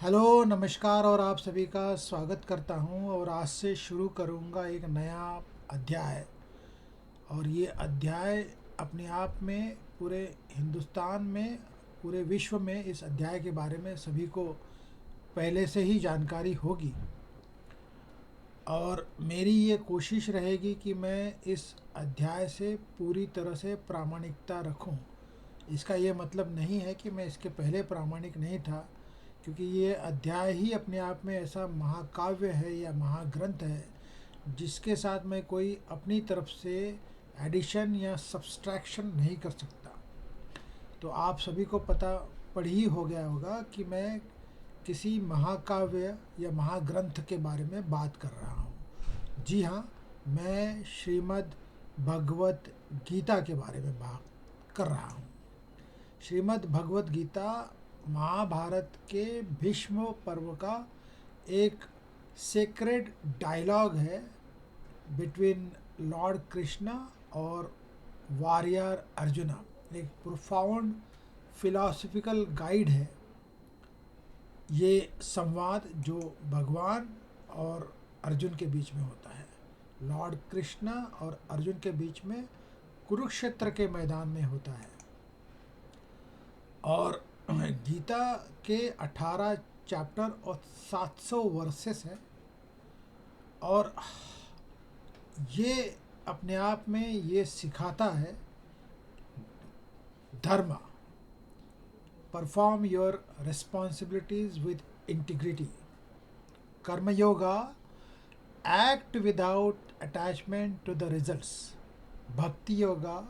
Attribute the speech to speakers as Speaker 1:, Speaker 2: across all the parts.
Speaker 1: Hello, नमस्कार और आप सभी का स्वागत करता हूं और आज से शुरू करूंगा एक नया अध्याय। और ये अध्याय अपने आप में पूरे हिंदुस्तान में, पूरे विश्व में इस अध्याय के बारे में सभी को पहले से ही जानकारी होगी। और मेरी ये कोशिश रहेगी कि मैं इस अध्याय से पूरी तरह से प्रामाणिकता रखूं। इसका ये मतलब नहीं है कि मैं इसके पहले प्रामाणिक नहीं था, क्योंकि ये अध्याय ही अपने आप में ऐसा महाकाव्य है या महाग्रंथ है जिसके साथ मैं कोई अपनी तरफ से एडिशन या सब्सट्रैक्शन नहीं कर सकता। तो आप सभी को पता पड़ ही हो गया होगा कि मैं किसी महाकाव्य या महाग्रंथ के बारे में बात कर रहा हूँ। जी हाँ, मैं श्रीमद् भगवत गीता के बारे में बात कर रहा हूँ। श्रीमद् भगवत गीता महाभारत के भीष्म पर्व का एक सेक्रेड डायलॉग है बिटवीन लॉर्ड कृष्णा और वॉरियर अर्जुना। एक प्रोफाउंड फिलॉसफिकल गाइड है ये संवाद जो भगवान और अर्जुन के बीच में होता है। लॉर्ड कृष्णा और अर्जुन के बीच में कुरुक्षेत्र के मैदान में होता है। और गीता के 18 चैप्टर और 700 वर्सेस है। और ये अपने आप में ये सिखाता है धर्म, perform your responsibilities with integrity, कर्म yoga, act without attachment to the results, bhakti yoga,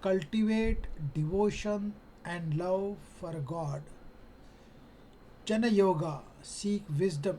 Speaker 1: cultivate devotion and love for God, jnana yoga, seek wisdom,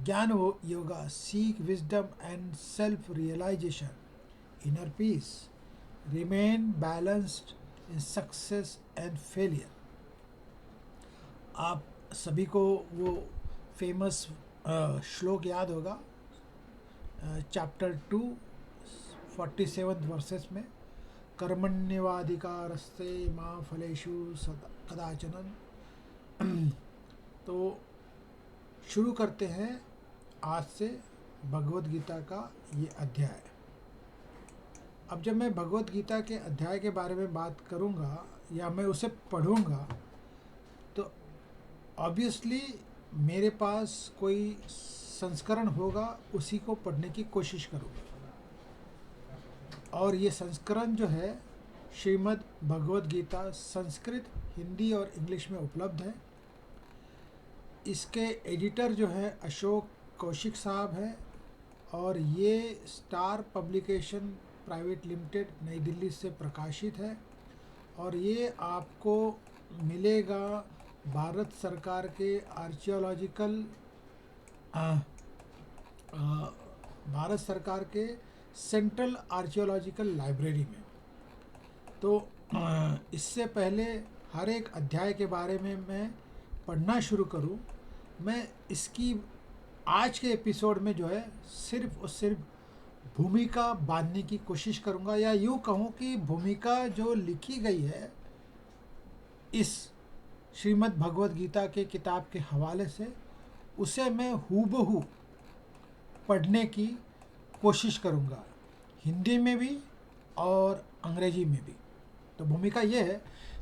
Speaker 1: jnana yoga, seek wisdom and self realization, inner peace, remain balanced in success and failure। आप सभी को वो famous श्लोक याद होगा, chapter 2 47 versus में, कर्मण्यवाधिकारस्ते माँ फलेषु कदाचन। तो शुरू करते हैं आज से भगवत गीता का ये अध्याय। अब जब मैं भगवत गीता के अध्याय के बारे में बात करूँगा या मैं उसे पढ़ूँगा तो ऑब्वियसली मेरे पास कोई संस्करण होगा, उसी को पढ़ने की कोशिश करूँगा। और ये संस्करण जो है श्रीमद् भगवत गीता संस्कृत, हिंदी और इंग्लिश में उपलब्ध है। इसके एडिटर जो है अशोक कौशिक साहब हैं और ये स्टार पब्लिकेशन प्राइवेट लिमिटेड नई दिल्ली से प्रकाशित है। और ये आपको मिलेगा भारत सरकार के आर्कियोलॉजिकल भारत सरकार के सेंट्रल आर्कियोलॉजिकल लाइब्रेरी में। तो इससे पहले हर एक अध्याय के बारे में मैं पढ़ना शुरू करूं, मैं इसकी आज के एपिसोड में जो है सिर्फ और सिर्फ भूमिका बांधने की कोशिश करूंगा, या यूँ कहूँ कि भूमिका जो लिखी गई है इस श्रीमद् भगवत गीता के किताब के हवाले से, उसे मैं हूबहू पढ़ने की कोशिश करूँगा, हिंदी में भी और अंग्रेजी में भी। तो भूमिका ये है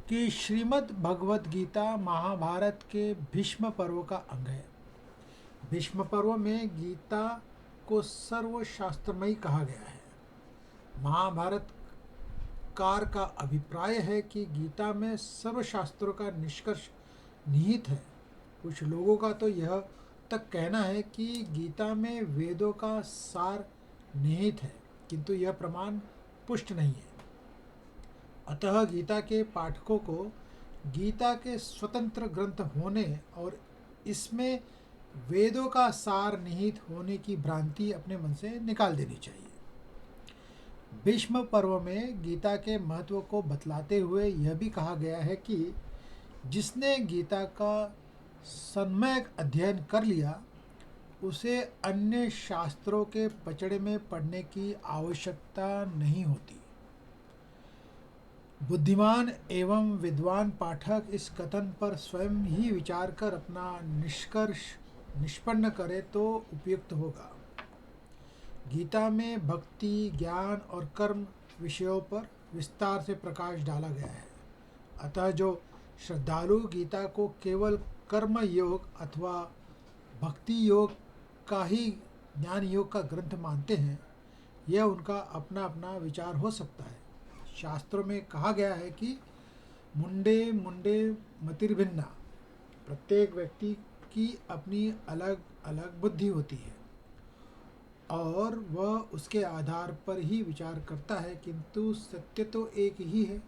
Speaker 1: कि श्रीमद् भगवत गीता महाभारत के भीष्म पर्व का अंग है। भीष्म पर्व में गीता को सर्वशास्त्रमयी कहा गया है। महाभारत कार का अभिप्राय है कि गीता में सर्वशास्त्रों का निष्कर्ष निहित है। कुछ लोगों का तो यह तक कहना है कि गीता में वेदों का सार निहित है, किंतु यह प्रमाण पुष्ट नहीं है। अतः गीता के पाठकों को गीता के स्वतंत्र ग्रंथ होने और इसमें वेदों का सार निहित होने की भ्रांति अपने मन से निकाल देनी चाहिए। भीष्म पर्व में गीता के महत्व को बतलाते हुए यह भी कहा गया है कि जिसने गीता का सम्यक अध्ययन कर लिया उसे अन्य शास्त्रों के पचड़े में पढ़ने की आवश्यकता नहीं होती। बुद्धिमान एवं विद्वान पाठक इस कथन पर स्वयं ही विचार कर अपना निष्कर्ष निष्पन्न करे तो उपयुक्त होगा। गीता में भक्ति, ज्ञान और कर्म विषयों पर विस्तार से प्रकाश डाला गया है। अतः जो श्रद्धालु गीता को केवल कर्म योग अथवा भक्ति योग का ही ज्ञान योग का ग्रंथ मानते हैं, यह उनका अपना अपना विचार हो सकता है। शास्त्रों में कहा गया है कि मुंडे मुंडे मतिर्भिन्ना, प्रत्येक व्यक्ति की अपनी अलग अलग बुद्धि होती है और वह उसके आधार पर ही विचार करता है, किंतु सत्य तो एक ही है,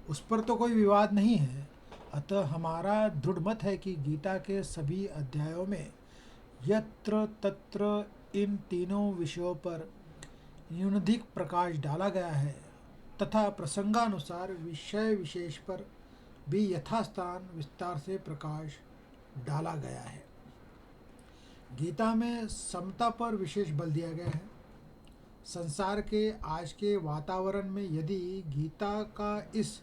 Speaker 1: उस पर तो कोई विवाद नहीं है। अतः हमारा दृढ़ मत है कि गीता के सभी अध्यायों में यत्र तत्र इन तीनों विषयों पर न्यूनाधिक प्रकाश डाला गया है तथा प्रसंगानुसार विषय विशेष पर भी यथास्थान विस्तार से प्रकाश डाला गया है। गीता में समता पर विशेष बल दिया गया है। संसार के आज के वातावरण में यदि गीता का इस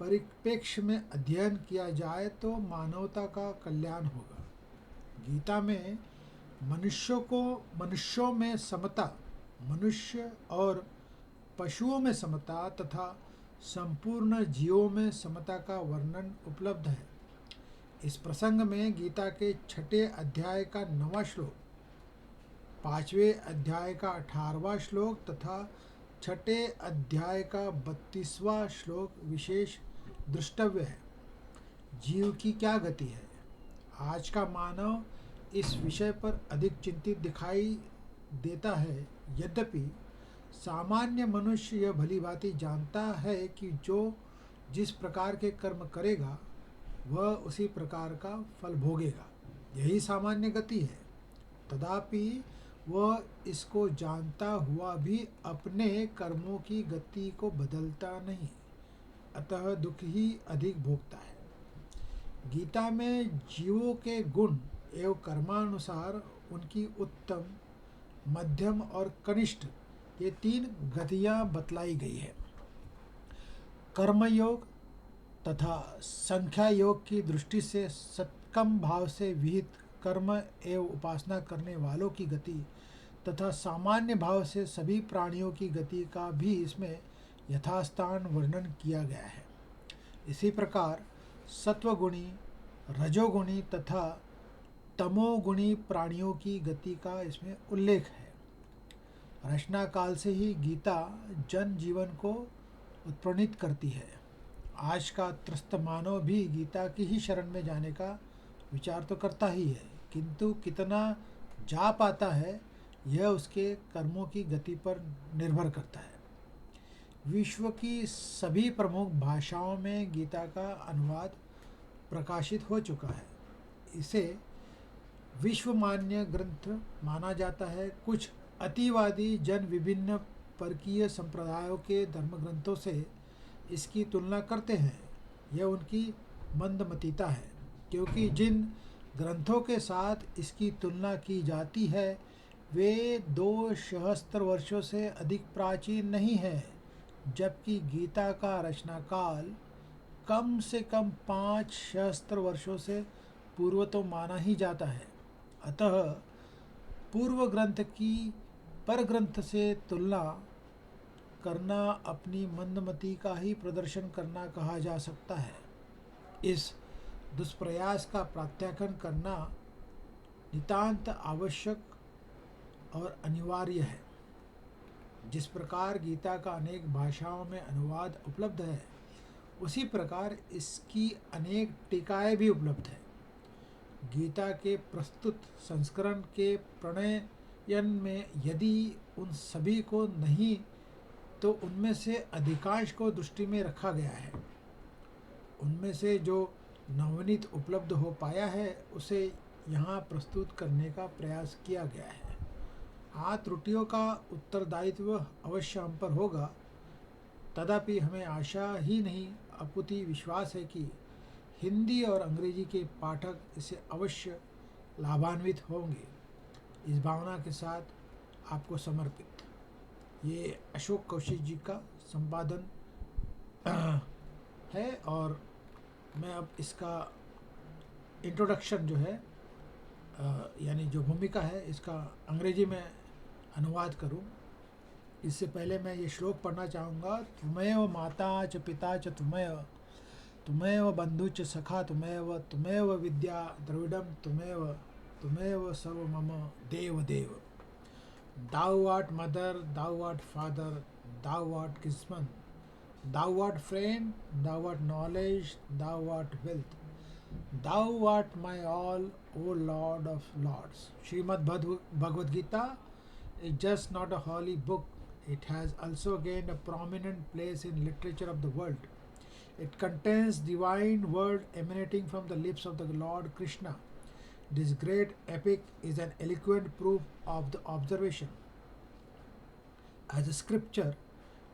Speaker 1: परिप्रेक्ष्य में अध्ययन किया जाए तो मानवता का कल्याण होगा। गीता में मनुष्यों में समता, मनुष्य और पशुओं में समता तथा संपूर्ण जीवों में समता का वर्णन उपलब्ध है। इस प्रसंग में गीता के 6वें अध्याय का 9वां श्लोक, 5वें अध्याय का 18वां श्लोक तथा 6ठे अध्याय का 32वां श्लोक विशेष दृष्टव्य है। जीव की क्या गति है? आज का मानव इस विषय पर अधिक चिंतित दिखाई देता है। यद्यपि सामान्य मनुष्य यह भलीभांति जानता है कि जो जिस प्रकार के कर्म करेगा वह उसी प्रकार का फल भोगेगा, यही सामान्य गति है। तथापि वह इसको जानता हुआ भी अपने कर्मों की गति को बदलता नहीं, अतः दुख ही अधिक भोगता है। गीता में जीवों के गुण एवं कर्मानुसार उनकी उत्तम, मध्यम और कनिष्ठ ये 3 गतियाँ बतलाई गई है। कर्मयोग तथा संख्या योग की दृष्टि से सत्कम भाव से विहित कर्म एवं उपासना करने वालों की गति तथा सामान्य भाव से सभी प्राणियों की गति का भी इसमें यथास्थान वर्णन किया गया है। इसी प्रकार सत्वगुणी, रजोगुणी तथा तमोगुणी प्राणियों की गति का इसमें उल्लेख है। रचना काल से ही गीता जन जीवन को उत्प्रणित करती है। आज का त्रस्त मानव भी गीता की ही शरण में जाने का विचार तो करता ही है, किंतु कितना जा पाता है यह उसके कर्मों की गति पर निर्भर करता है। विश्व की सभी प्रमुख भाषाओं में गीता का अनुवाद प्रकाशित हो चुका है। इसे विश्वमान्य ग्रंथ माना जाता है। कुछ अतिवादी जन विभिन्न परकीय संप्रदायों के धर्म ग्रंथों से इसकी तुलना करते हैं। यह उनकी मंदमतीता है, क्योंकि जिन ग्रंथों के साथ इसकी तुलना की जाती है वे 2 सहस्त्र वर्षों से अधिक प्राचीन नहीं है, जबकि गीता का रचना काल कम से कम 5 सहस्त्र वर्षों से पूर्व तो माना ही जाता है। अतः पूर्व ग्रंथ की पर ग्रंथ से तुलना करना अपनी मंदमती का ही प्रदर्शन करना कहा जा सकता है। इस दुष्प्रयास का प्रत्याख्यान करना नितांत आवश्यक और अनिवार्य है। जिस प्रकार गीता का अनेक भाषाओं में अनुवाद उपलब्ध है, उसी प्रकार इसकी अनेक टीकाएँ भी उपलब्ध हैं। गीता के प्रस्तुत संस्करण के प्रणयन में यदि उन सभी को नहीं तो उनमें से अधिकांश को दृष्टि में रखा गया है। उनमें से जो नवनीत उपलब्ध हो पाया है उसे यहाँ प्रस्तुत करने का प्रयास किया गया है। हाँ, त्रुटियों का उत्तरदायित्व अवश्य हम पर होगा, तथापि हमें आशा ही नहीं अपितु विश्वास है कि हिंदी और अंग्रेजी के पाठक इससे अवश्य लाभान्वित होंगे। इस भावना के साथ आपको समर्पित ये अशोक कौशिक जी का संपादन है। और मैं अब इसका इंट्रोडक्शन जो है यानी जो भूमिका है इसका अंग्रेजी में अनुवाद करूं। इससे पहले मैं ये श्लोक पढ़ना चाहूँगा। त्वमेव माता च पिता च त्वमेव, त्वमेव बंधु च सखा त्वमेव, त्वमेव विद्या द्रविडम त्वमेव, त्वमेव सर्व मम देव देव। Thou art mother, thou art father, thou art kinsman, thou art friend, thou art knowledge, thou art wealth. Thou art my all, O Lord of Lords. Srimad Bhagavad Gita is just not a holy book, it has also gained a prominent place in literature of the world. It contains divine word emanating from the lips of the Lord Krishna. This great epic is an eloquent proof of the observation. As a scripture,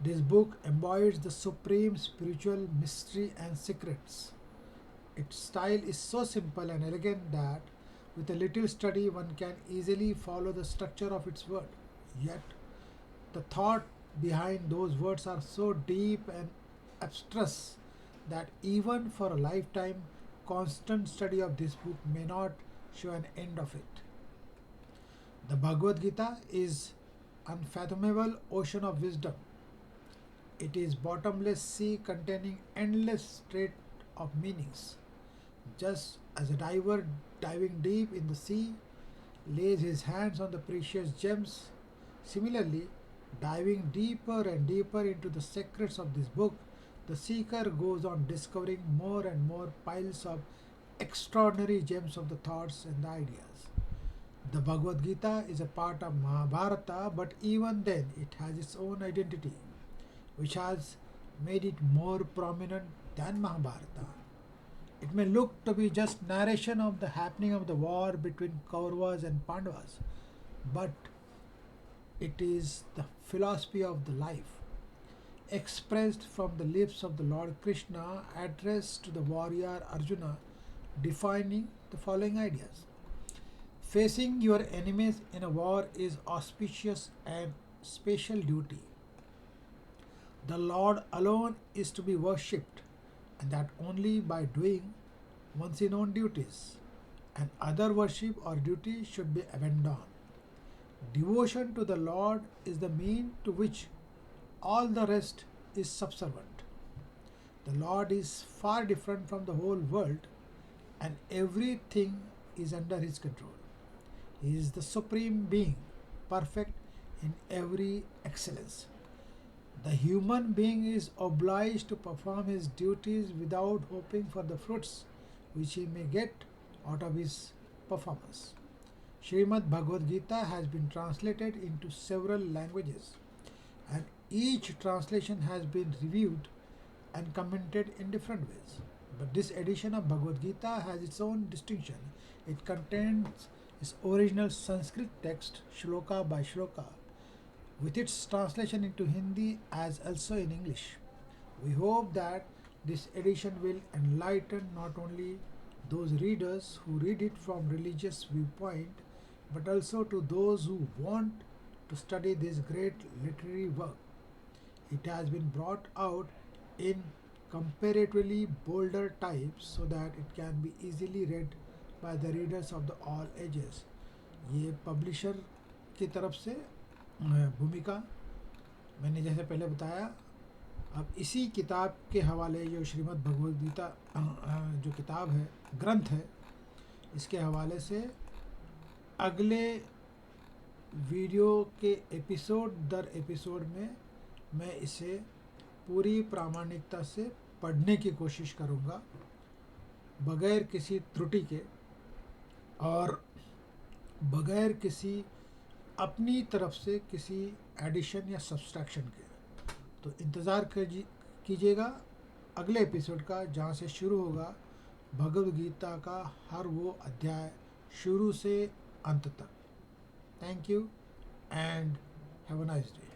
Speaker 1: this book embodies the supreme spiritual mystery and secrets. Its style is so simple and elegant that with a little study one can easily follow the structure of its word. Yet, the thought behind those words are so deep and abstruse that even for a lifetime, constant study of this book may not show an end of it. The Bhagavad Gita is unfathomable ocean of wisdom. It is bottomless sea containing endless strait of meanings. Just as a diver diving deep in the sea lays his hands on the precious gems, similarly, diving deeper and deeper into the secrets of this book, the seeker goes on discovering more and more piles of extraordinary gems of the thoughts and the ideas. The Bhagavad Gita is a part of Mahabharata, but even then it has its own identity, which has made it more prominent than Mahabharata. It may look to be just narration of the happening of the war between Kauravas and Pandavas, but it is the philosophy of the life, expressed from the lips of the Lord Krishna, addressed to the warrior Arjuna, defining the following ideas. Facing your enemies in a war is auspicious and special duty. The Lord alone is to be worshipped, and that only by doing one's own duties, and other worship or duty should be abandoned. Devotion to the Lord is the mean to which all the rest is subservient. The Lord is far different from the whole world, and everything is under his control. He is the supreme being, perfect in every excellence. The human being is obliged to perform his duties without hoping for the fruits which he may get out of his performance. Srimad Bhagavad Gita has been translated into several languages, and each translation has been reviewed and commented in different ways. But this edition of Bhagavad Gita has its own distinction. It contains its original Sanskrit text, shloka by shloka, with its translation into Hindi as also in English. We hope that this edition will enlighten not only those readers who read it from religious viewpoint, but also to those who want to study this great literary work. It has been brought out in comparatively bolder type so that it can be easily read by the readers of the all ages. ये publisher की तरफ से भूमिका मैंने जैसे पहले बताया। अब इसी किताब के हवाले जो श्रीमद् भगवद गीता जो किताब है, ग्रंथ है, इसके हवाले से अगले वीडियो के एपिसोड दर एपिसोड में मैं इसे पूरी प्रामाणिकता से पढ़ने की कोशिश करूँगा, बगैर किसी त्रुटि के और बगैर किसी अपनी तरफ से किसी एडिशन या सब्सट्रैक्शन के। तो इंतज़ार कीजिएगा अगले एपिसोड का, जहाँ से शुरू होगा भगवद गीता का हर वो अध्याय शुरू से अंत तक। Thank you and have a nice day.